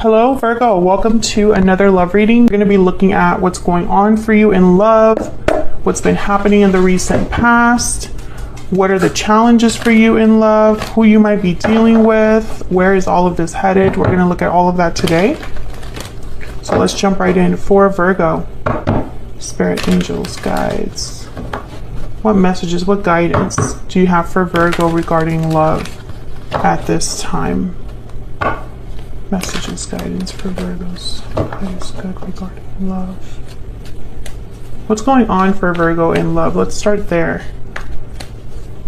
Hello Virgo, welcome to another love reading. We're going to be looking at what's going on for you in love, what's been happening in the recent past, what are the challenges for you in love, who you might be dealing with, where is all of this headed. We're going to look at all of that today. So let's jump right in. For Virgo, spirit, angels, guides. What messages, what guidance do you have for Virgo regarding love at this time? Messages, guidance for Virgos. That is good regarding love. What's going on for Virgo in love? Let's start there.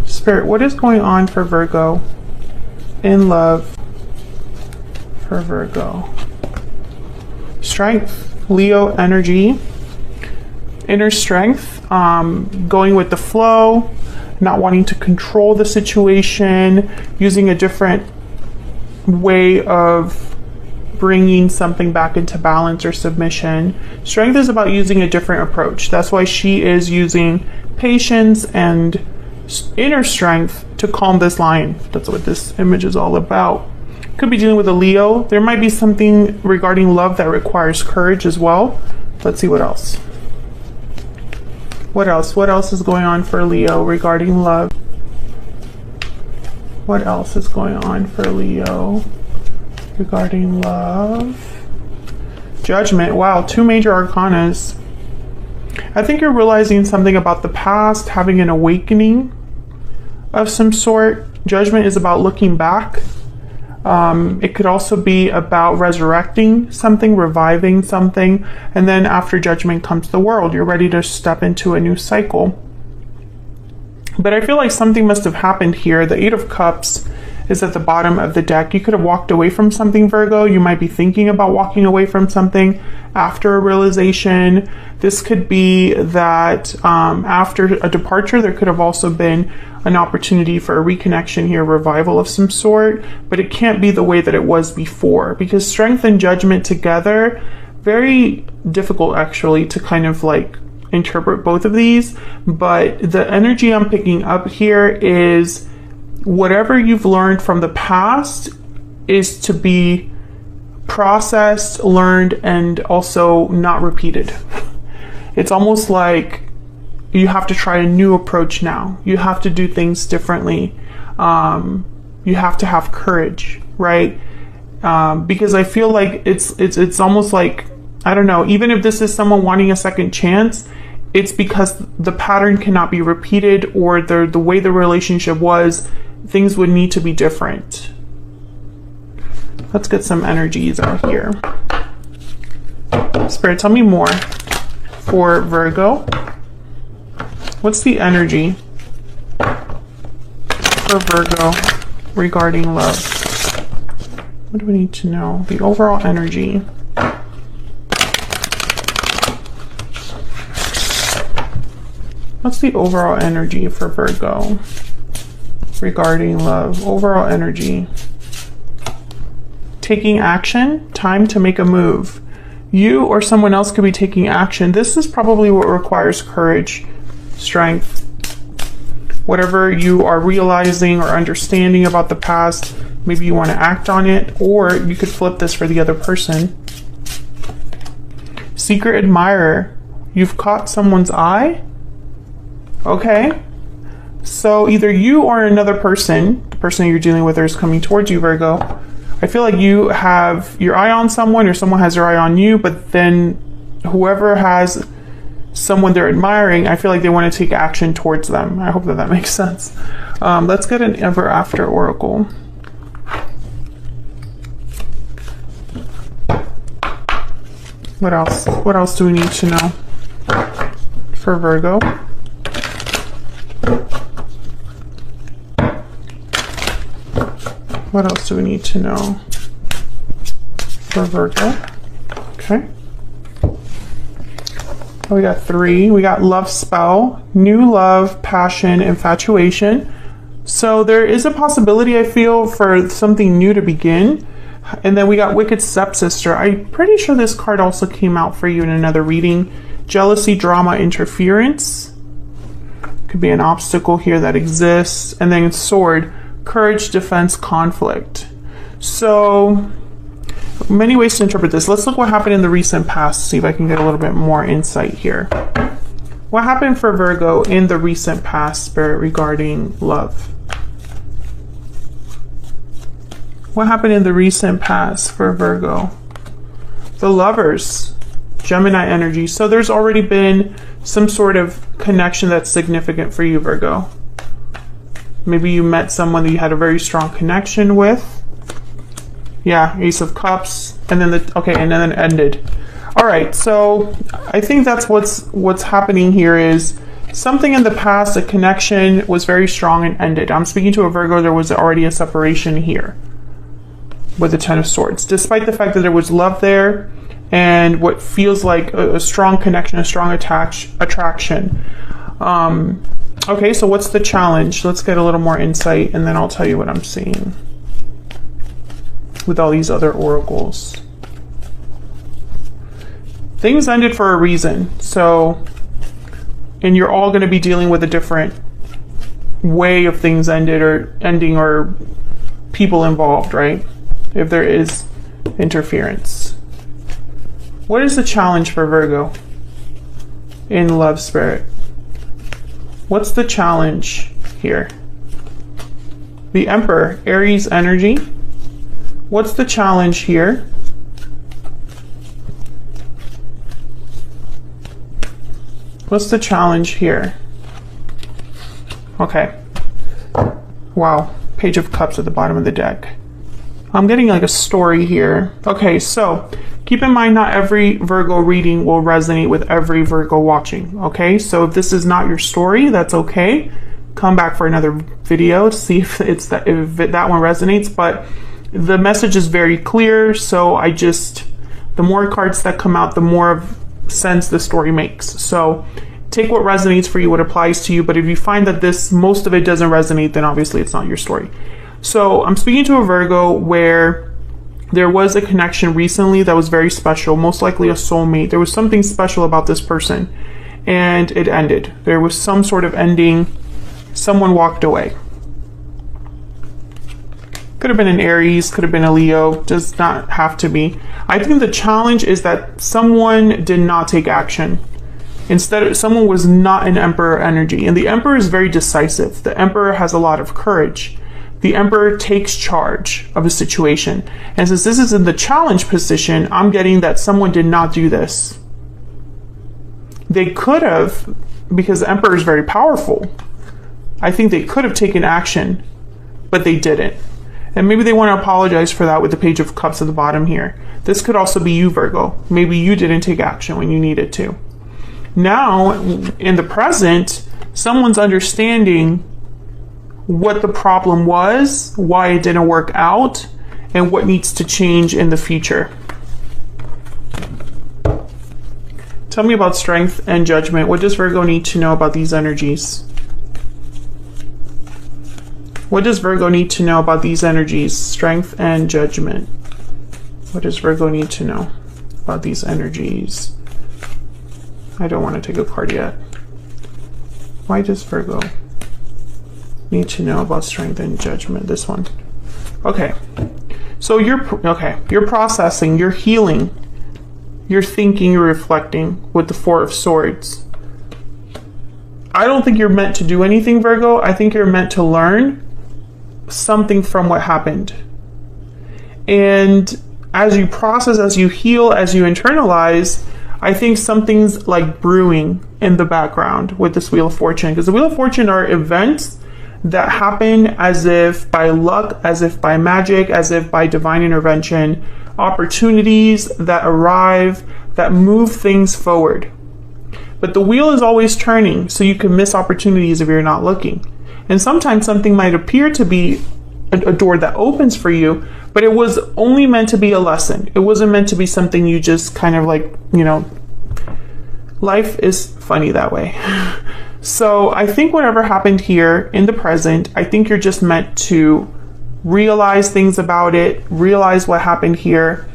Spirit, what is going on for Virgo in love for Virgo? Strength, Leo energy, inner strength, going with the flow, not wanting to control the situation, using a different way of bringing something back into balance or submission. Strength is about using a different approach. That's why she is using patience and inner strength to calm this lion. That's what this image is all about. Could be dealing with a Leo. There might be something regarding love that requires courage as well. Let's see what else. What else? What else is going on for Leo regarding love? What else is going on for Leo regarding love? Judgment. Wow, two major arcanas. I think you're realizing something about the past, having an awakening of some sort. Judgment is about looking back. It could also be about resurrecting something, reviving something, and then after judgment comes the world. You're ready to step into a new cycle. But I feel like something must have happened here. The Eight of Cups is at the bottom of the deck. You could have walked away from something, Virgo. You might be thinking about walking away from something after a realization. This could be that after a departure, there could have also been an opportunity for a reconnection here, revival of some sort. But it can't be the way that it was before, because strength and judgment together, very difficult actually to kind of like interpret both of these. But the energy I'm picking up here is whatever you've learned from the past is to be processed, learned, and also not repeated. It's almost like you have to try a new approach now. You have to do things differently. You have to have courage, right? Because I feel like it's almost like, I don't know, even if this is someone wanting a second chance, it's because the pattern cannot be repeated, or the way the relationship was, things would need to be different. Let's get some energies out here. Spirit, tell me more for Virgo. What's the energy for Virgo regarding love? What do we need to know? The overall energy. What's the overall energy for Virgo regarding love? Overall energy. Taking action, time to make a move. You or someone else could be taking action. This is probably what requires courage, strength. Whatever you are realizing or understanding about the past, maybe you want to act on it, or you could flip this for the other person. Secret admirer. You've caught someone's eye? Okay, so either you or another person, the person you're dealing with, is coming towards you, Virgo. I feel like you have your eye on someone, or someone has their eye on you, but then whoever has someone they're admiring, I feel like they want to take action towards them. I hope that makes sense. Let's get an ever after oracle. What else? What else do we need to know for Virgo? What else do we need to know for Virgo? Okay. We got 3. We got love spell, new love, passion, infatuation. So there is a possibility, I feel, for something new to begin. And then we got wicked stepsister. I'm pretty sure this card also came out for you in another reading. Jealousy, drama, interference. Could be an obstacle here that exists. And then sword, courage, defense, conflict. So many ways to interpret this. Let's look what happened in the recent past, see if I can get a little bit more insight here. What happened for Virgo in the recent past, Spirit, regarding love? What happened in the recent past for Virgo? The Lovers, Gemini energy. So there's already been some sort of connection that's significant for you, Virgo. Maybe you met someone that you had a very strong connection with. Yeah, Ace of Cups, and then and then it ended. All right, so I think that's what's happening here is something in the past, a connection was very strong and ended. I'm speaking to a Virgo, there was already a separation here with the Ten of Swords, despite the fact that there was love there and what feels like a strong connection, a strong attraction. Okay, so what's the challenge? Let's get a little more insight, and then I'll tell you what I'm seeing with all these other oracles. Things ended for a reason. So, and you're all going to be dealing with a different way of things ended or ending, or people involved, right? If there is interference. What is the challenge for Virgo in love, Spirit? What's the challenge here? The Emperor, Aries energy. What's the challenge here? What's the challenge here? Okay. Wow. Page of Cups at the bottom of the deck. I'm getting like a story here. Okay, so keep in mind not every Virgo reading will resonate with every Virgo watching. Okay, so if this is not your story, that's okay. Come back for another video to see if that one resonates. But the message is very clear, so the more cards that come out, the more sense the story makes. So take what resonates for you, what applies to you, but if you find that most of it doesn't resonate, then obviously it's not your story. So I'm speaking to a Virgo where there was a connection recently that was very special, most likely a soulmate. There was something special about this person, and it ended. There was some sort of ending. Someone walked away. Could have been an Aries, could have been a Leo, does not have to be. I think the challenge is that someone did not take action. Instead, someone was not an Emperor energy. And the Emperor is very decisive. The Emperor has a lot of courage. The Emperor takes charge of a situation. And since this is in the challenge position, I'm getting that someone did not do this. They could have, because the Emperor is very powerful. I think they could have taken action, but they didn't. And maybe they want to apologize for that with the Page of Cups at the bottom here. This could also be you, Virgo. Maybe you didn't take action when you needed to. Now, in the present, someone's understanding what the problem was, why it didn't work out, and what needs to change in the future. Tell me about strength and judgment. What does Virgo need to know about these energies? What does Virgo need to know about these energies? Strength and judgment. What does Virgo need to know about these energies? I don't want to take a card yet. Why does Virgo need to know about strength and judgment? This one. Okay. So you're processing, you're healing, you're thinking, you're reflecting with the Four of Swords. I don't think you're meant to do anything, Virgo. I think you're meant to learn something from what happened. And as you process, as you heal, as you internalize, I think something's like brewing in the background with this Wheel of Fortune. Because the Wheel of Fortune are events that happen as if by luck, as if by magic, as if by divine intervention, opportunities that arrive, that move things forward. But the wheel is always turning, so you can miss opportunities if you're not looking. And sometimes something might appear to be a door that opens for you, but it was only meant to be a lesson. It wasn't meant to be something you just kind of like, life is funny that way. So I think whatever happened here in the present, I think you're just meant to realize things about it, realize what happened here,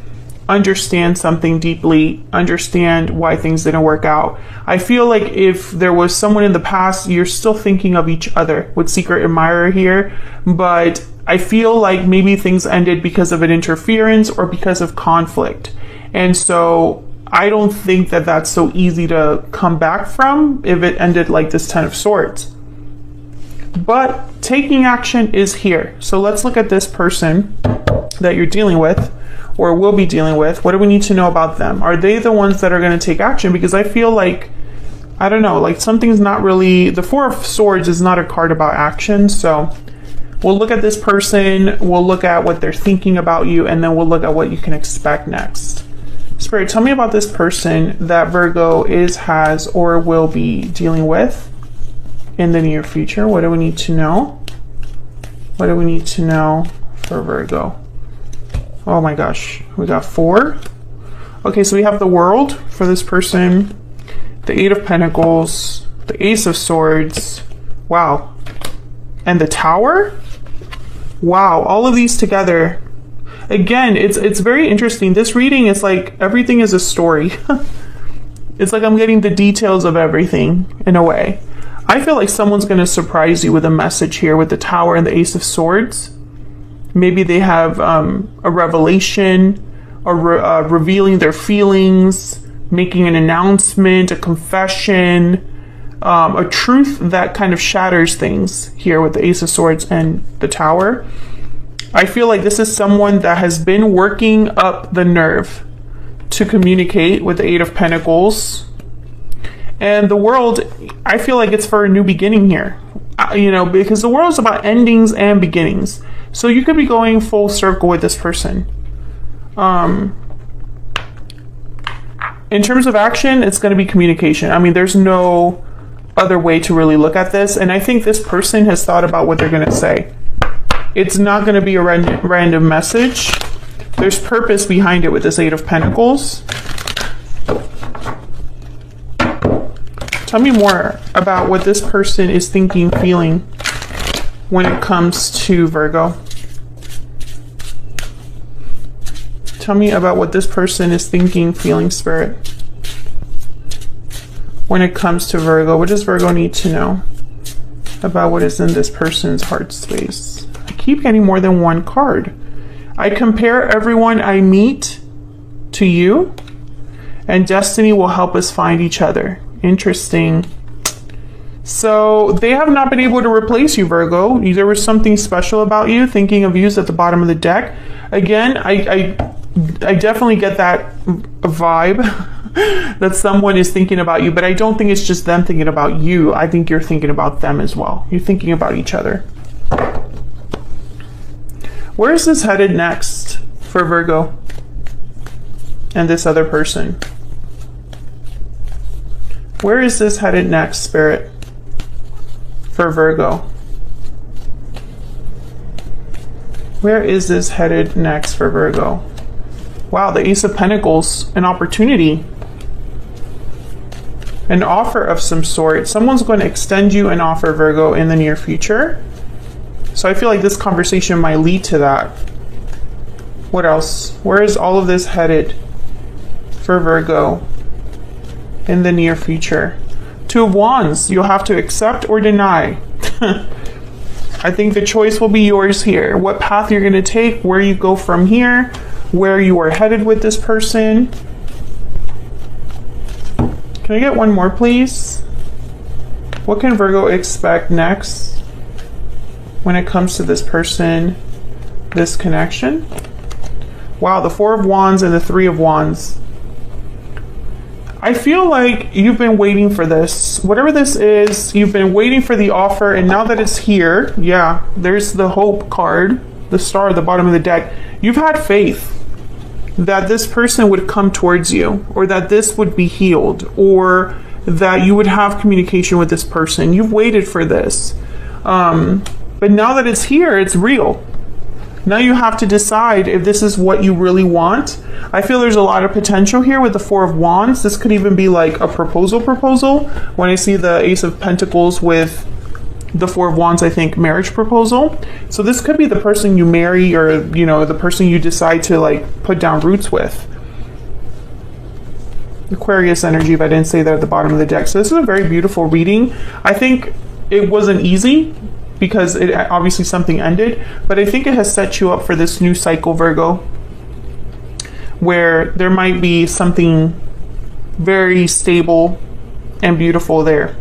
understand something deeply, understand why things didn't work out. I feel like if there was someone in the past, you're still thinking of each other with Secret Admirer here, but I feel like maybe things ended because of an interference or because of conflict. And so I don't think that that's so easy to come back from if it ended like this Ten of Swords. But taking action is here. So let's look at this person that you're dealing with or will be dealing with. What do we need to know about them? Are they the ones that are going to take action? Because I feel like, I don't know, like something's not really, the Four of Swords is not a card about action. So we'll look at this person, we'll look at what they're thinking about you, and then we'll look at what you can expect next. Spirit, tell me about this person that Virgo is, has, or will be dealing with in the near future. What do we need to know? What do we need to know for Virgo? Oh my gosh, we got 4. Okay, so we have the World for this person, the 8 of Pentacles, the Ace of Swords, wow, and the Tower. Wow, all of these together. Again, it's very interesting. This reading is like everything is a story. It's like I'm getting the details of everything in a way. I feel like someone's going to surprise you with a message here with the Tower and the Ace of Swords. Maybe they have a revelation, or revealing their feelings, making an announcement, a confession, a truth that kind of shatters things here with the Ace of Swords and the Tower. I feel like this is someone that has been working up the nerve to communicate with the 8 of Pentacles. And the World, I feel like it's for a new beginning here. You know, because the World is about endings and beginnings. So you could be going full circle with this person. In terms of action, it's going to be communication. I mean, there's no other way to really look at this. And I think this person has thought about what they're going to say. It's not going to be a random message. There's purpose behind it with this 8 of Pentacles. Tell me more about what this person is thinking, feeling when it comes to Virgo. Tell me about what this person is thinking, feeling, Spirit, when it comes to Virgo. What does Virgo need to know about what is in this person's heart space? I keep getting more than one card. I compare everyone I meet to you, and destiny will help us find each other. Interesting. So they have not been able to replace you, Virgo. There was something special about you. Thinking of you is at the bottom of the deck. Again, I definitely get that vibe that someone is thinking about you, but I don't think it's just them thinking about you. I think you're thinking about them as well. You're thinking about each other. Where is this headed next for Virgo and this other person? Where is this headed next, Spirit, for Virgo? Where is this headed next for Virgo? Wow, the Ace of Pentacles, an opportunity, an offer of some sort. Someone's going to extend you an offer, Virgo, in the near future. So I feel like this conversation might lead to that. What else? Where is all of this headed for Virgo in the near future? 2 of Wands, you'll have to accept or deny. I think the choice will be yours here. What path you're going to take, where you go from here, where you are headed with this person. Can I get one more, please? What can Virgo expect next when it comes to this person, this connection? Wow, the 4 of Wands and the 3 of Wands. I feel like you've been waiting for this. Whatever this is, you've been waiting for the offer, and now that it's here, yeah, there's the hope card, the star at the bottom of the deck. You've had faith that this person would come towards you, or that this would be healed, or that you would have communication with this person. You've waited for this. But now that it's here, it's real. Now you have to decide if this is what you really want. I feel there's a lot of potential here with the 4 of Wands. This could even be like a proposal. When I see the Ace of Pentacles with the 4 of Wands, I think marriage proposal. So this could be the person you marry, or, you know, the person you decide to like put down roots with. Aquarius energy, if I didn't say that at the bottom of the deck. So this is a very beautiful reading. I think it wasn't easy, because it obviously something ended, but I think it has set you up for this new cycle, Virgo, where there might be something very stable and beautiful there.